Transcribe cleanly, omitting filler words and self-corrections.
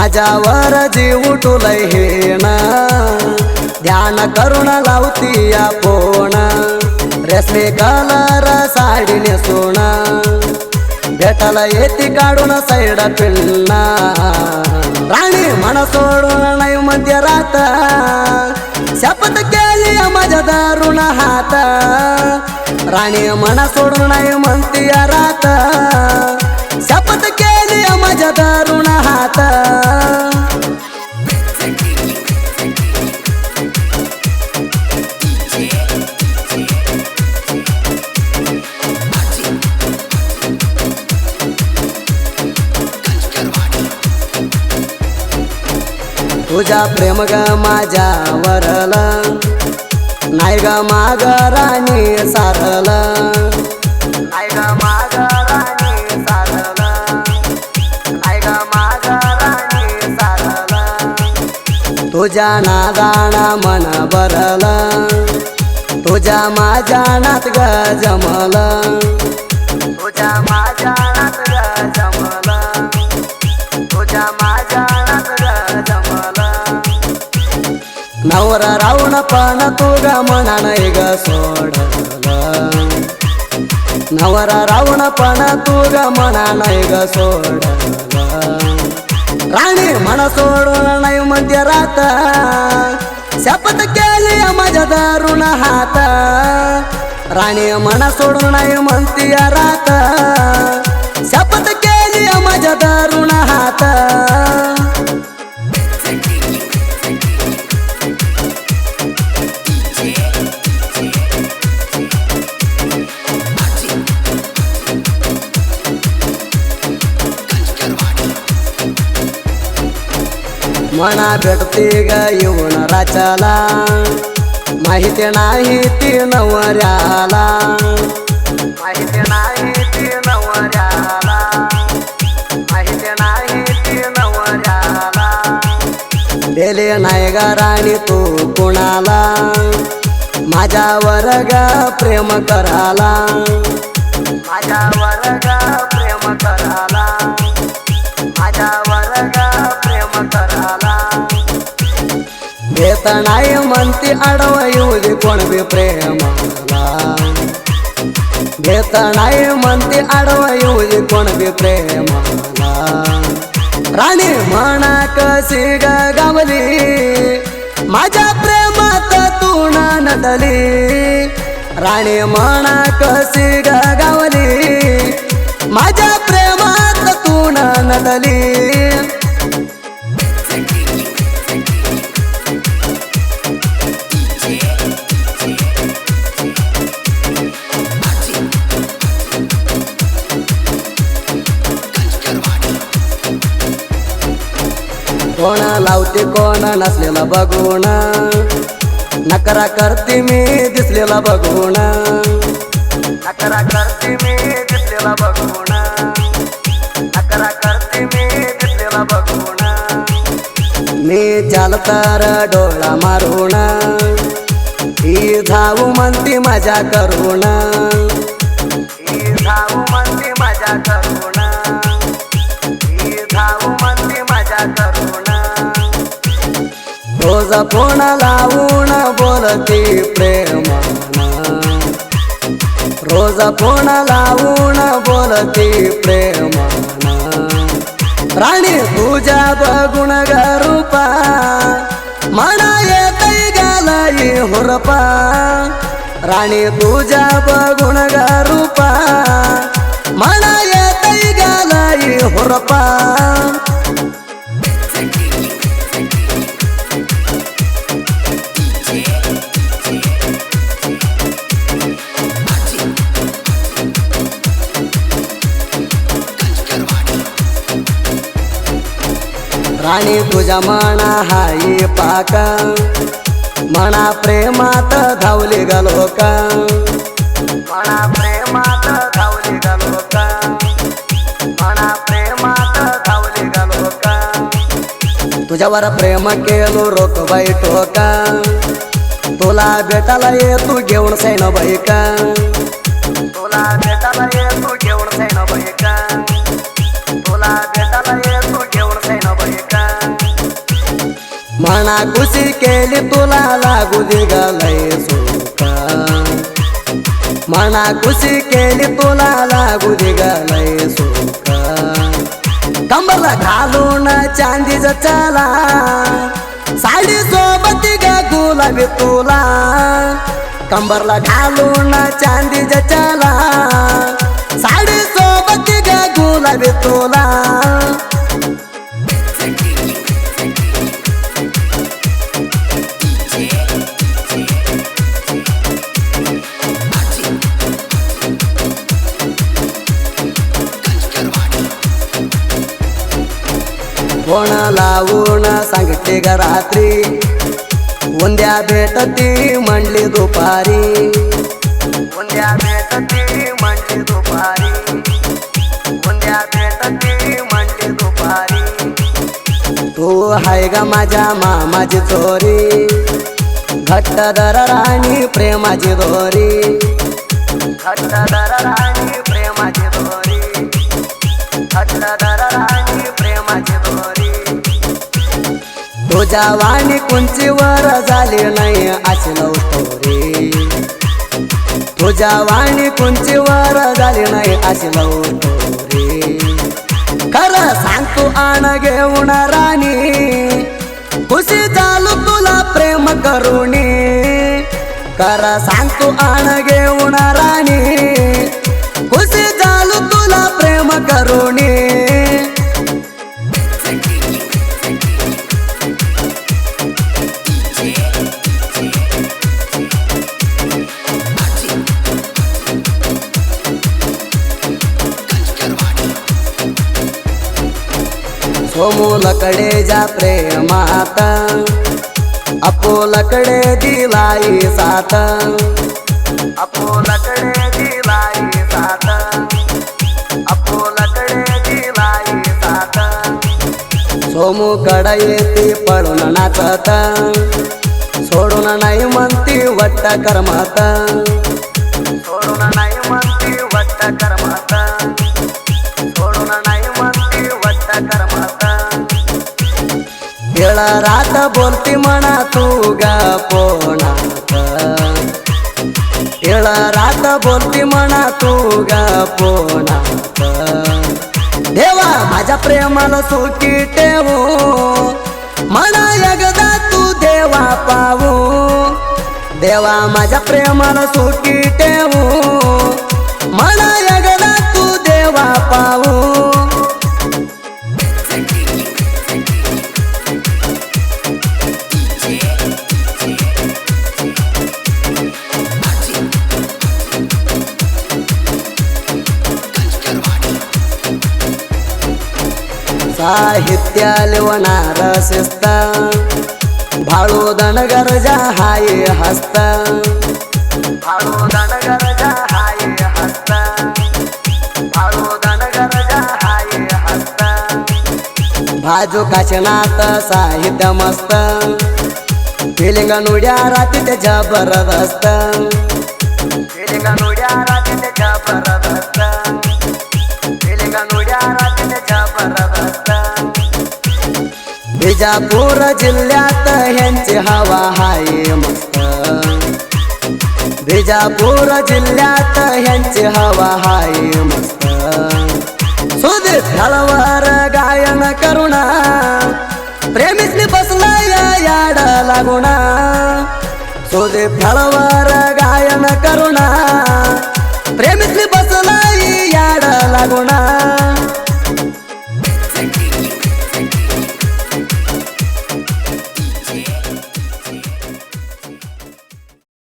माझ्यावर जीव उठुलय हेण ध्यान करून लावती या फोन रेशमी कलर साडी नेसून भेटायला येती काढून साईड पिल्ला राणी मन सोडून नाही मध्ये रात शपथ केली माझ्या दारुण हात राणी मन सोडून नाही म्हणती रात शपथ केली माझ्या दारुण हात तुझा प्रेम ग माझ्या वरल नाही ग माग राणी सारल नाही ग माग राणी सारल नाही ग माग राणी सारल तुझ्या नादाना मन भरल तुझ्या माझ्या नात ग जमल तुझ्या माझ्या नात ग जमल तुझ्या माझ्या नात ग जमल नवरा रावण पण तू ग मना नाही ग सोडल नवरा रावण पण तू ग मना नाही ग सोडल राणी मन सोडून नाही मध्ये रात शपथ केली माझ्या दारुण हात राणी मन सोडून नाही म्हणती रात शपथ केली माझ्या दारुण हात मना भेटते ग येऊन राचाला माहिती नाही ती नवऱ्याला माहिती नाही ती नवऱ्याला माहिती नाही ती नवऱ्याला दिले नाही ग राणी तू कुणाला माझ्यावर ग प्रेम कराला माझ्यावर ग प्रेम कराला माझ्यावर ग प्रेम कराला घेत नाही म्हणती आडव येऊ दे कोण बी प्रेमाला घेत नाही म्हणती आडव येऊ दे कोण बी प्रेमाला राणी म्हणा कशी ग गावली माझ्या प्रेमात तू ना नटली राणी म्हणा कशी ग गावली माझ्या प्रेमात तू ना नटली कोण लावते कोण नसलेला बघून नकरा करते मी दिसलेला बघून नकरा करते मी दिसलेला बघून नकरा करते मी दिसलेला बघून मी चालतार डोळा मारून ही धावू म्हणती माझ्या करून ही धावू म्हणती माझ्या करून ही धावू म्हणती माझ्या करून रोज फोन लावून बोलती प्रेमानं रोज फोन लावून बोलती प्रेमानं राणी तुझ्या बघून ग रूपा मना येतय गालाई हुरपा राणी तुझ्या बघून ग रूपा मना येतय गालाई हुरपा राणी तुझ्या मना हाई पाक मना प्रेमात धावली ग लोक मना प्रेमात धावली ग लोक मना प्रेमात धावली ग लोक तुझ्यावर प्रेम केलो रोक बाई टोका तुला भेटायला ये तू घेऊन सैन बाईका तुला भेटायला ये तू घेऊन सैन बाईका तुला भेटायला ये तू घेऊन सैन बाईका मना खुशी केली तुला लागू दे ग लय सुख मना खुशी केली तुला लागू दे ग लय सुख कंबरला घालून चांदीचा चला साडी सोबत ग गुलाबी तुला कंबरला घालून चांदीचा चला साडी सोबत ग गुलाबी तुला फोन लावून सांगितले ग रात्री उद्या भेटती म्हणली दुपारी उद्या भेटती म्हणली दुपारी उद्या भेटती म्हणली दुपारी तू हाय ग माझ्या मामाची चोरी घट्ट दर राणी प्रेमाची दोरी घट्ट दर राणी प्रेमाची दोरी घट्ट दर राणी प्रेमाची दोरी तुझ्या वाणी कुंचीवर झाली नाही अशी लवटोरी तुझ्या वाणी कुंचीवर झाली नाही अशी लवटोरी खरं सांग तू आण घेऊन राणी खुशी चालू तुला प्रेम करुणी खरं सांग तू आण घेऊन राणी खुशी चालू तुला प्रेम करुणी सोमूलकडे जा प्रेमात अपोलकडे दिलाई साथ अपोलकडे दिलाई साथ अपोलकडे दिलाई साथ सोमूकडे येते पळून नाचत सोडून नाही म्हणती वट्ट कर्मात सोडून नाही म्हणती वट्ट कर्मात सोडून नाही म्हणती वट्ट कर्मात वेळ रात बोलती म्हणा तू ग पोनात वेळ रात बोलती म्हणा तू ग पोनात देवा माझ्या प्रेमाला सुखी ठेवू म्हणा एकदा तू देवा पावू देवा माझ्या प्रेमाला सुखी ठेवू म्हणा एकदा तू देवा पावू साहित्य लिवणार शिस्त भाळू दणगरजा हाय हस्त भाळू दणगरजा हाय हस्त भाळू दणगरजा हाय हस्त भाजू काशनात साहित्य मस्त फिलिंग नुड्या राती ते जबरदस्त फिलिंग नुड्या राती ते जबरदस्त फिलिंग नुड्या राती ते जबरदस्त विजापूर जिल्ह्यात ह्यांची हवा हाय मस्त विजापूर जिल्ह्यात ह्यांची हवा हाय मस्त सुदीप हळवर गायन करुणा प्रेमीसनी बसला याड लागुणा सुदीप हळवर गायन करुणा प्रेमीसनी